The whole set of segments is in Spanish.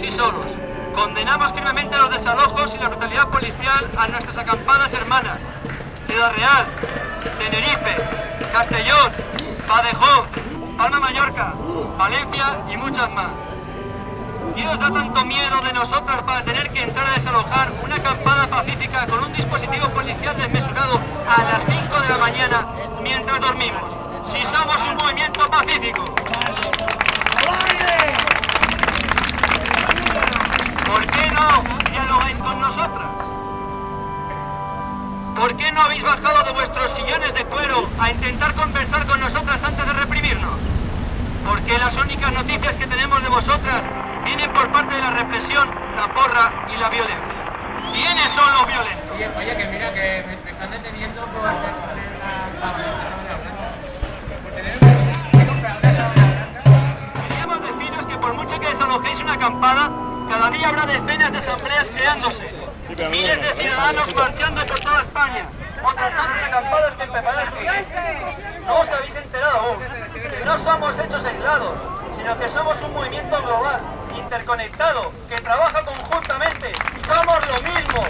ni solos. Condenamos firmemente los desalojos y la brutalidad policial a nuestras acampadas hermanas. Ciudad Real, Tenerife, Castellón, Badajoz, Palma Mallorca, Valencia y muchas más. ¿Qué os da tanto miedo de nosotras para tener que entrar a desalojar una acampada pacífica con un dispositivo policial desmesurado a las 5 de la mañana mientras dormimos? Si somos un movimiento pacífico. ¿Por qué no dialogáis con nosotras? ¿Por qué no habéis bajado de vuestros sillones de cuero a intentar conversar con nosotras antes de reprimirnos? ¿Por qué las únicas noticias que tenemos de vosotras vienen por parte de la represión, la porra y la violencia? ¿Quiénes son los violentos? Oye, que mira, que me están deteniendo por poner Queríamos deciros que por mucho que desalojéis una acampada, cada día habrá decenas de asambleas creándose. Miles de ciudadanos marchando por toda España. Otras tantas acampadas que empezarán a subir. No os habéis enterado aún que no somos hechos aislados, sino que somos un movimiento global, interconectado, que trabaja conjuntamente. ¡Somos lo mismo!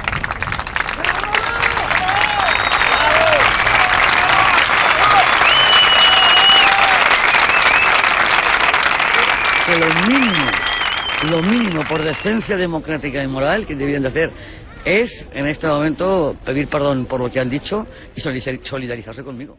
Que lo mínimo por decencia democrática y moral que debían de hacer es, en este momento, pedir perdón por lo que han dicho y solidarizarse conmigo.